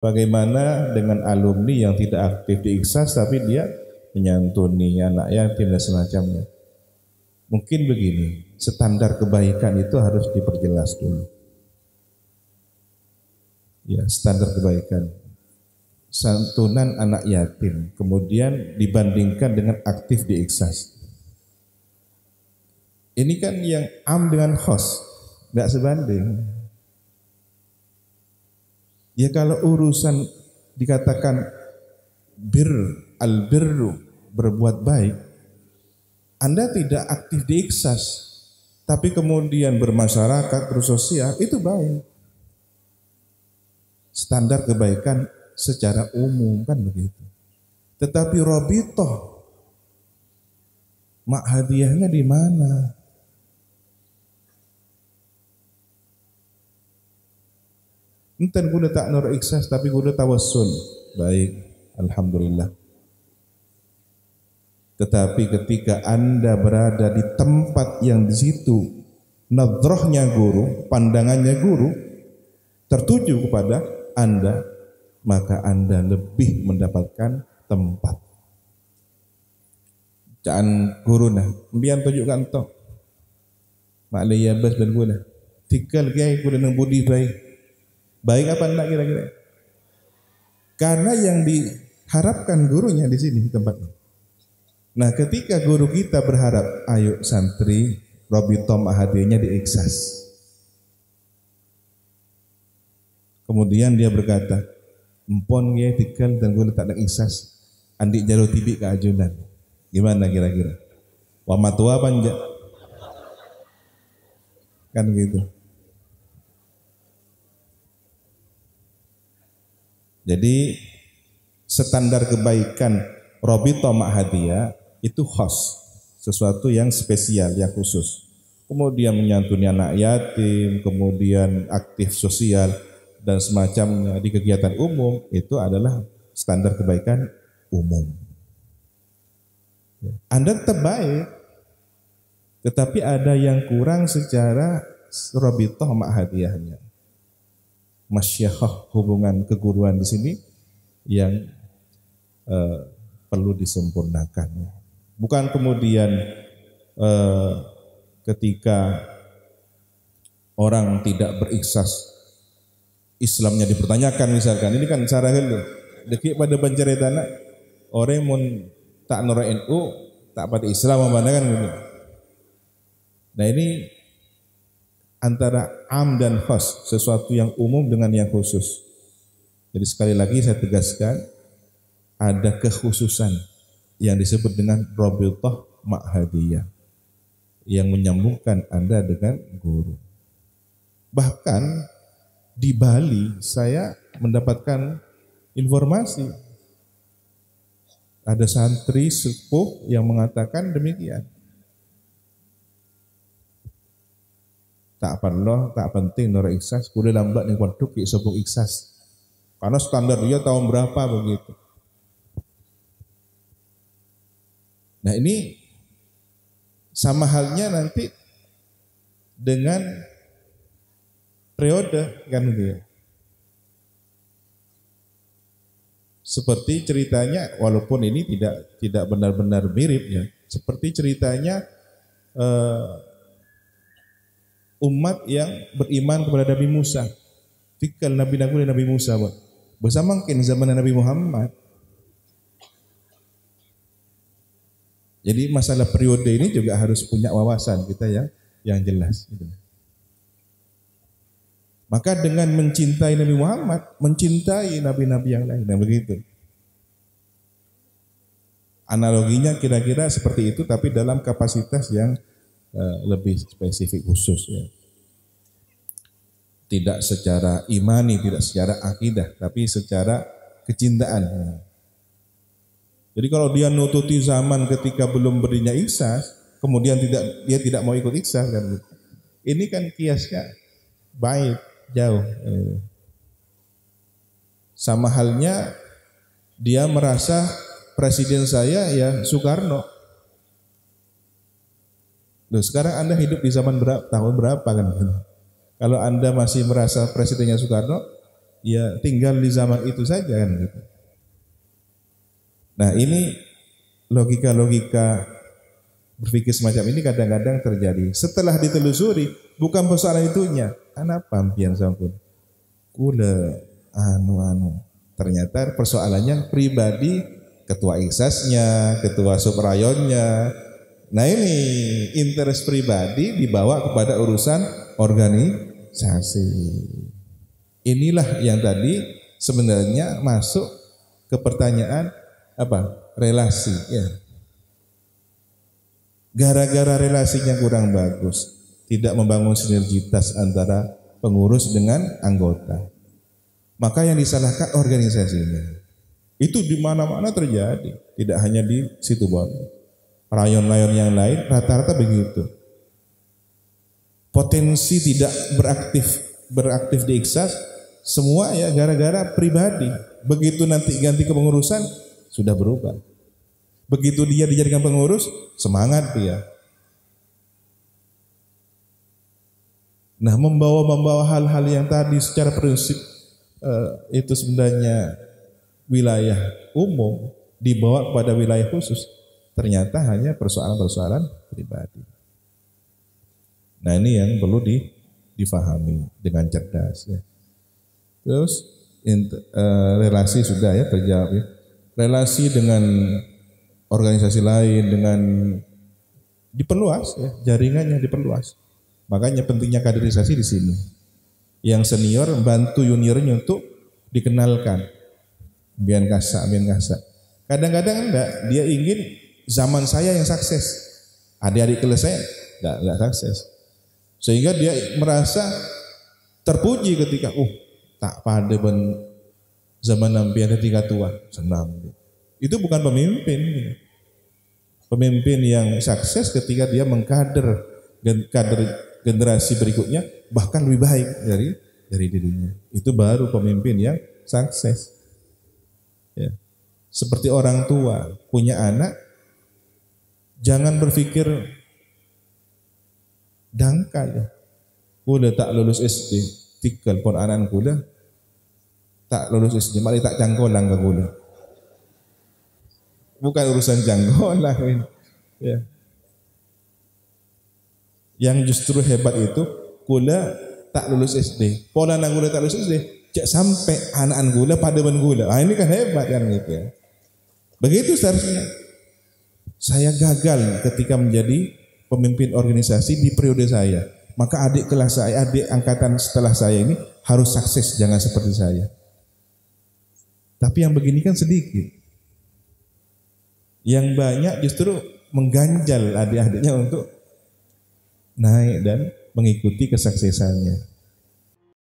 Bagaimana dengan alumni yang tidak aktif di Ikhlas tapi dia menyantuni anak yatim dan semacamnya? Mungkin begini, standar kebaikan itu harus diperjelas dulu. Ya, standar kebaikan. Santunan anak yatim, kemudian dibandingkan dengan aktif di Ikhlas. Ini kan yang am dengan khos, nggak sebanding. Ya kalau urusan dikatakan al-birru, berbuat baik, Anda tidak aktif di Ikhlas, tapi kemudian bermasyarakat, bersosial, itu baik. Standar kebaikan secara umum kan begitu. Tetapi Robitoh, mak hadiahnya di mana? Enten gue tak nur Ikhlas tapi gue tawassul. Baik, alhamdulillah. Tetapi ketika Anda berada di tempat yang di situ nadrohnya guru, pandangannya guru tertuju kepada Anda, maka Anda lebih mendapatkan tempat. Jangan guru nah, biar tunjukkan toh. Maklaya bas dan guna. Tikal gay guna nang budi baik. Baik apa enggak kira-kira? Karena yang diharapkan gurunya di sini tempatnya. Nah, ketika guru kita berharap, ayo santri, Robito mahadiahnya di Ikhlas. Kemudian dia berkata, empon ya tikal dan gue tak ada Ikhlas, andik jalo tibik ke ajunan. Gimana kira-kira? Wa matua panja. Kan gitu. Jadi standar kebaikan Robito Ma'hadiyah itu khas, sesuatu yang spesial, yang khusus. Kemudian menyantuni anak yatim, kemudian aktif sosial dan semacamnya di kegiatan umum, itu adalah standar kebaikan umum. Anda tetap baik, tetapi ada yang kurang secara Robito Ma'hadiyahnya. Masyaikh, hubungan keguruan di sini yang perlu disempurnakan. Bukan kemudian ketika orang tidak berikhlas Islamnya dipertanyakan misalkan. Ini kan cara helu. Deki pada bancaretana orang mun tak nora NU tak pada Islam mana kan gitu. Nah ini antara am dan khas, sesuatu yang umum dengan yang khusus. Jadi sekali lagi saya tegaskan, ada kekhususan yang disebut dengan Robitoh Ma'hadiyah yang menyambungkan Anda dengan guru. Bahkan di Bali saya mendapatkan informasi ada santri sepuh yang mengatakan demikian. Tak perlu, tak penting nora Ikhlas, kuda lambat nih waktu ki sebut Ikhlas. Karena standar dia tahun berapa begitu. Nah ini sama halnya nanti dengan periode kan dia. Seperti ceritanya, walaupun ini tidak benar-benar mirip ya. Seperti ceritanya umat yang beriman kepada Nabi Musa. Tikal Nabi Musa bersama mungkin zaman Nabi Muhammad. Jadi masalah periode ini juga harus punya wawasan kita yang jelas. Maka dengan mencintai Nabi Muhammad, mencintai nabi-nabi yang lain. Nah begitu. Analoginya kira-kira seperti itu, tapi dalam kapasitas yang lebih spesifik khusus ya. Tidak secara imani, tidak secara akidah, tapi secara kecintaan. Jadi kalau dia nututi zaman ketika belum berdirinya Ikhlas, kemudian dia tidak mau ikut Ikhlas kan. Ini kan kiasnya baik, jauh. Sama halnya dia merasa presiden saya ya Soekarno. Loh, sekarang Anda hidup di zaman tahun berapa kan? Kalau Anda masih merasa presidennya Soekarno, ya tinggal di zaman itu saja kan gitu. Nah ini logika-logika berpikir semacam ini kadang-kadang terjadi. Setelah ditelusuri, bukan persoalan itunya. Anak pampian sampun. Kula anu. Ternyata persoalannya pribadi ketua iksasnya, ketua subrayonnya. Nah ini interest pribadi dibawa kepada urusan organisasi. Inilah yang tadi sebenarnya masuk ke pertanyaan apa? Relasi ya. Gara-gara relasinya kurang bagus, tidak membangun sinergitas antara pengurus dengan anggota. Maka yang disalahkan organisasinya. Itu di mana-mana terjadi, tidak hanya di situ Bondo. Rayon-rayon yang lain rata-rata begitu. Potensi tidak beraktif di Iksas semua ya gara-gara pribadi. Begitu nanti ganti kepengurusan sudah berubah. Begitu dia dijadikan pengurus, semangat dia. Nah, membawa hal-hal yang tadi secara prinsip itu sebenarnya wilayah umum dibawa kepada wilayah khusus, ternyata hanya persoalan-persoalan pribadi. Nah, ini yang perlu difahami dengan cerdas ya. Terus relasi sudah ya terjawab ya. Relasi dengan organisasi lain dengan diperluas ya, jaringannya diperluas. Makanya pentingnya kaderisasi di sini. Yang senior bantu juniornya untuk dikenalkan. Biar kasa. Kadang-kadang enggak, dia ingin zaman saya yang sukses. Adik-adik kelas saya enggak sukses. Sehingga dia merasa terpuji ketika tak pada zaman nampi ada tiga tua, senang. Itu bukan pemimpin. Pemimpin yang sukses ketika dia mengkader kader generasi berikutnya bahkan lebih baik dari dirinya. Itu baru pemimpin yang sukses. Ya. Seperti orang tua punya anak, jangan berpikir dangkal ya. Udah tak lulus SD, tikal pun anak kuda tak lulus SD, malah tak cangkolang ke kuda. Bukan urusan cangkolang ya. Yang justru hebat itu kula tak lulus SD. Pola anak kula tak lulus SD, cak sampai anak kula pada ben kula. Ini kan hebat kan gitu ya. Begitu seharusnya. Saya gagal ketika menjadi pemimpin organisasi di periode saya. Maka adik kelas saya, adik angkatan setelah saya ini harus sukses, jangan seperti saya. Tapi yang begini kan sedikit. Yang banyak justru mengganjal adik-adiknya untuk naik dan mengikuti kesuksesannya.